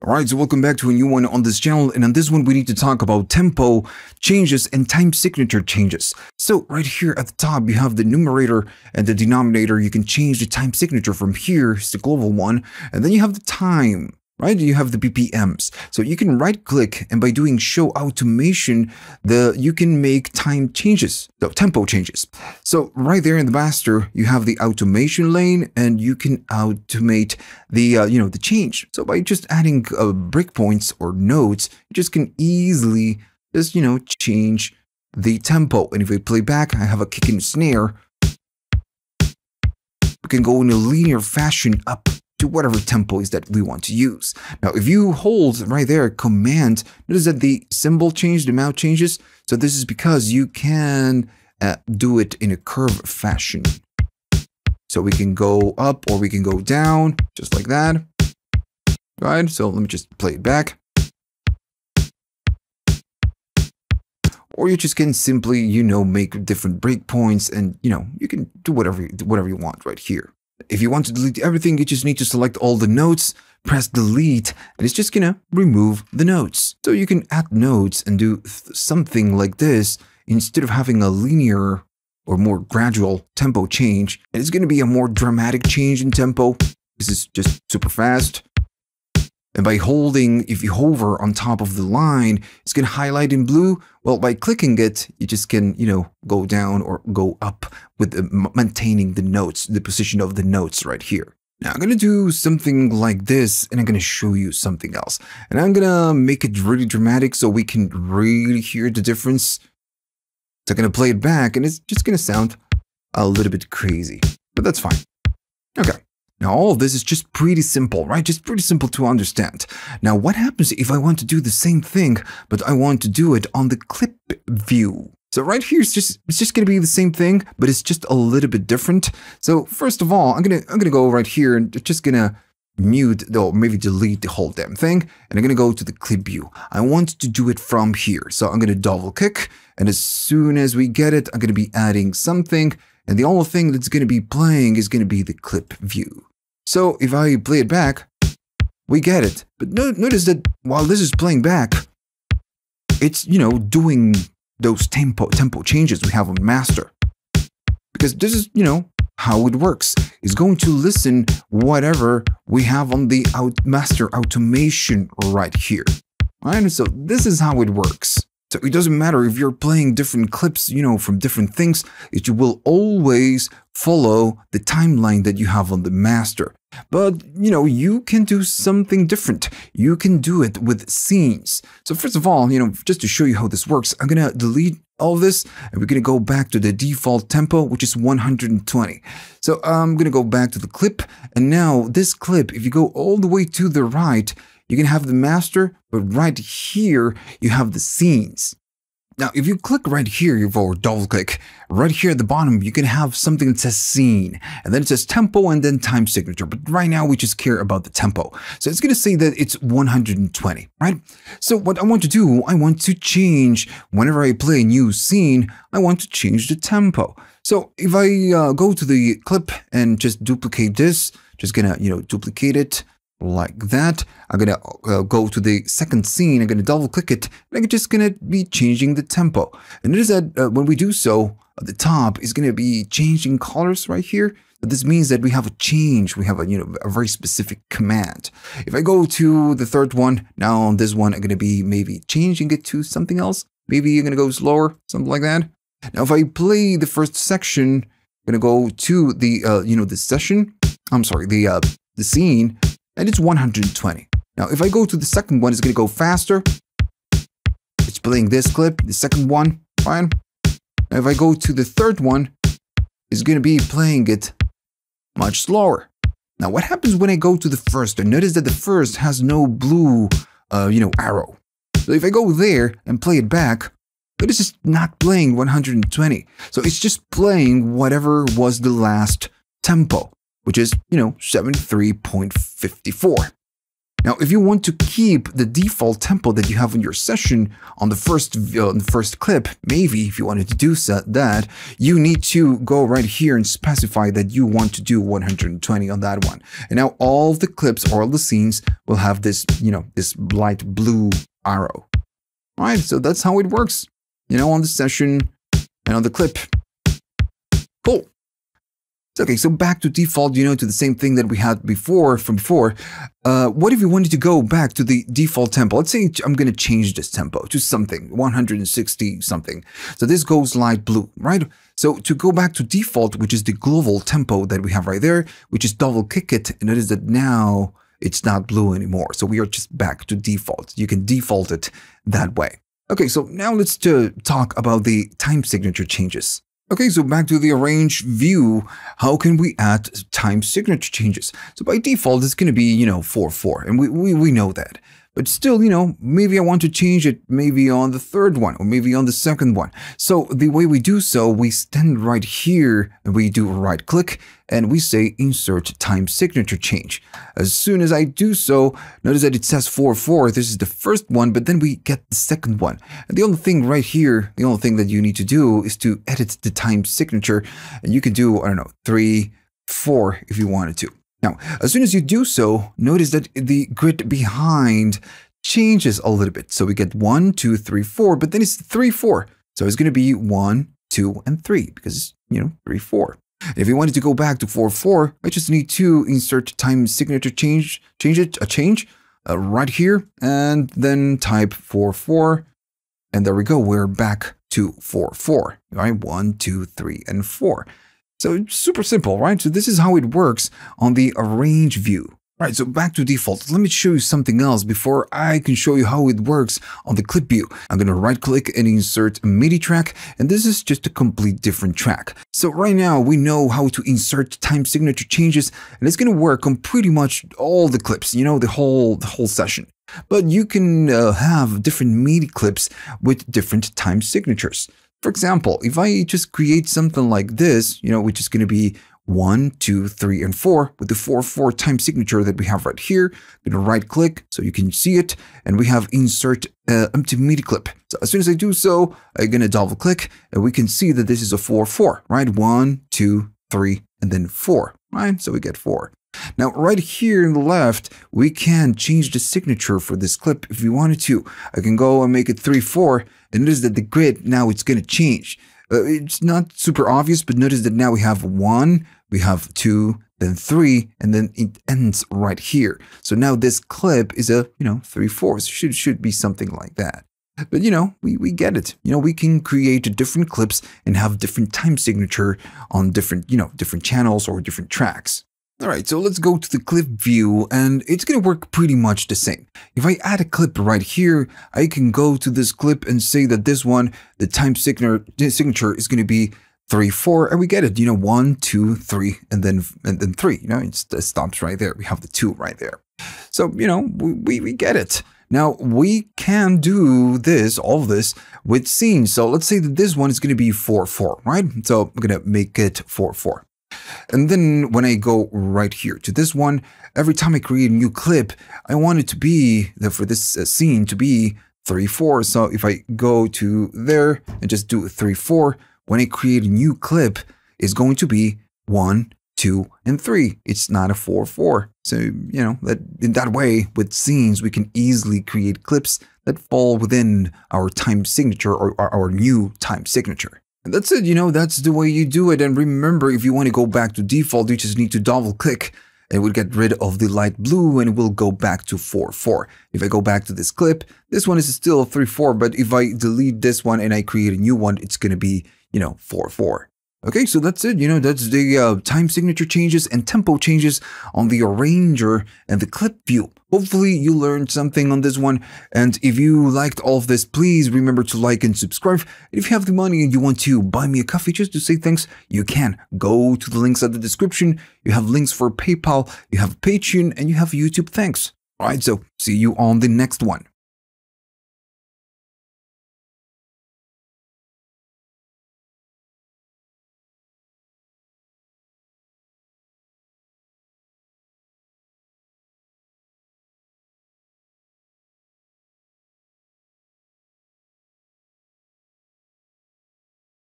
Alright, so welcome back to a new one on this channel, and on this one we need to talk about tempo changes and time signature changes. So right here at the top you have the numerator and the denominator. You can change the time signature from here, it's the global one, and then you have the time, right? You have the BPMs. So you can right click, and by doing show automation, you can make time changes, so tempo changes. So right there in the master, you have the automation lane, and you can automate the the change. So by just adding breakpoints or notes, you just can easily just change the tempo. And if I play back, I have a kick and snare. We can go in a linear fashion up to whatever tempo is that we want to use. Now, if you hold right there Command, notice that the symbol change, the amount changes. So this is because you can do it in a curve fashion. So we can go up or we can go down, just like that. Right? So let me just play it back. Or you just can simply, make different breakpoints, and you can do whatever you want right here. If you want to delete everything, you just need to select all the notes, press delete, and it's just gonna remove the notes. So you can add notes and do something like this instead of having a linear or more gradual tempo change. And it's gonna be a more dramatic change in tempo. This is just super fast. And by holding, if you hover on top of the line, it's going to highlight in blue. Well, by clicking it, you just can, go down or go up with maintaining the notes, the position of the notes right here. Now, I'm going to do something like this, and I'm going to show you something else. And I'm going to make it really dramatic so we can really hear the difference. So I'm going to play it back, and it's just going to sound a little bit crazy, but that's fine. Okay. Now, all of this is just pretty simple, right? Just pretty simple to understand. Now, what happens if I want to do the same thing, but I want to do it on the clip view? So right here, it's just going to be the same thing, but it's just a little bit different. So first of all, I'm gonna go right here and just gonna mute or maybe delete the whole damn thing, and I'm gonna go to the clip view. I want to do it from here, so I'm gonna double click, and as soon as we get it, I'm gonna be adding something, and the only thing that's gonna be playing is gonna be the clip view. So if I play it back, we get it. But notice that while this is playing back, it's, doing those tempo changes we have on master. Because this is, how it works. It's going to listen whatever we have on the master automation right here. Right? So this is how it works. So it doesn't matter if you're playing different clips, from different things, it will always follow the timeline that you have on the master. But, you can do something different. You can do it with scenes. So first of all, just to show you how this works, I'm going to delete all this, and we're going to go back to the default tempo, which is 120. So I'm going to go back to the clip, and now this clip, if you go all the way to the right, you can have the master, but right here, you have the scenes. Now, if you click right here, or double click, right here at the bottom, you can have something that says scene, and then it says tempo and then time signature. But right now, we just care about the tempo. So it's going to say that it's 120, right? So what I want to do, I want to change, whenever I play a new scene, I want to change the tempo. So if I go to the clip and just duplicate this, just gonna, duplicate it, like that. I'm gonna go to the second scene. I'm gonna double click it, and I'm just gonna be changing the tempo. And notice that when we do so, at the top is gonna be changing colors right here. But this means that we have a change. We have a a very specific command. If I go to the third one, now on this one, I'm gonna be maybe changing it to something else. Maybe you're gonna go slower, something like that. Now, if I play the first section, I'm gonna go to the the session. I'm sorry, the scene. And it's 120. Now, if I go to the second one, it's going to go faster. It's playing this clip, the second one, fine. Now, if I go to the third one, it's going to be playing it much slower. Now, what happens when I go to the first? And notice that the first has no blue, arrow. So if I go there and play it back, it is just not playing 120. So it's just playing whatever was the last tempo, which is, 73.54. Now, if you want to keep the default tempo that you have in your session on the first clip, maybe if you wanted to do that, you need to go right here and specify that you want to do 120 on that one. And now all the clips or all the scenes will have this, this light blue arrow. All right, so that's how it works, on the session and on the clip. Cool. Okay, so back to default, to the same thing that we had before. What if you wanted to go back to the default tempo? Let's say I'm going to change this tempo to something, 160 something. So this goes light blue, right? So to go back to default, which is the global tempo that we have right there, we just double click it, and notice that now it's not blue anymore. So we are just back to default. You can default it that way. Okay, so now let's talk about the time signature changes. Okay, so back to the arrange view, how can we add time signature changes? So by default, it's going to be, 4/4, and we know that. But still, maybe I want to change it maybe on the third one or maybe on the second one. So the way we do so, we stand right here and we do a right click and we say insert time signature change. As soon as I do so, notice that it says 4/4. This is the first one, but then we get the second one. And the only thing right here, the only thing that you need to do is to edit the time signature. And you can do, 3/4 if you wanted to. Now, as soon as you do so, notice that the grid behind changes a little bit. So we get 1, 2, 3, 4, but then it's 3/4. So it's going to be 1, 2, and 3 because, 3/4. If you wanted to go back to 4/4, I just need to insert time signature change right here, and then type 4/4. And there we go. We're back to 4/4, right? 1, 2, 3, and 4. So it's super simple, right? So this is how it works on the arrange view. Right, so back to default. Let me show you something else before I can show you how it works on the clip view. I'm going to right click and insert a MIDI track, and this is just a complete different track. So right now we know how to insert time signature changes, and it's going to work on pretty much all the clips, the whole session. But you can have different MIDI clips with different time signatures. For example, if I just create something like this, which is going to be 1, 2, 3, and 4 with the 4/4 time signature that we have right here. I'm going to right click so you can see it, and we have insert empty MIDI clip. So as soon as I do so, I'm going to double click and we can see that this is a 4/4, right? 1, 2, 3, and then 4, right? So we get 4. Now, right here in the left, we can change the signature for this clip if we wanted to. I can go and make it 3/4, and notice that the grid, now it's going to change. It's not super obvious, but notice that now we have 1, we have 2, then 3, and then it ends right here. So now this clip is a, 3/4. Should be something like that. But, we get it. We can create different clips and have different time signature on different, different channels or different tracks. All right, so let's go to the clip view, and it's going to work pretty much the same. If I add a clip right here, I can go to this clip and say that this one, the time signature is going to be 3/4, and we get it, 1, 2, 3, and then 3, it stops right there. We have the 2 right there. So, we get it. Now, we can do all of this with scenes. So let's say that this one is going to be 4/4, right? So I'm going to make it 4/4. And then when I go right here to this one, every time I create a new clip, I want it to be, for this scene to be 3/4. So if I go to there and just do 3/4, when I create a new clip, it's going to be 1, 2, and 3. It's not a 4/4. So, that in that way, with scenes, we can easily create clips that fall within our time signature or our new time signature. And that's it, that's the way you do it. And remember, if you want to go back to default, you just need to double click and it will get rid of the light blue and it will go back to 4/4. If I go back to this clip, this one is still 3/4, but if I delete this one and I create a new one, it's going to be, 4/4. Okay, so that's it. That's the time signature changes and tempo changes on the arranger and the clip view. Hopefully you learned something on this one. And if you liked all of this, please remember to like and subscribe. And if you have the money and you want to buy me a coffee just to say thanks, you can. Go to the links at the description. You have links for PayPal, you have Patreon, and you have YouTube. Thanks. All right, so see you on the next one.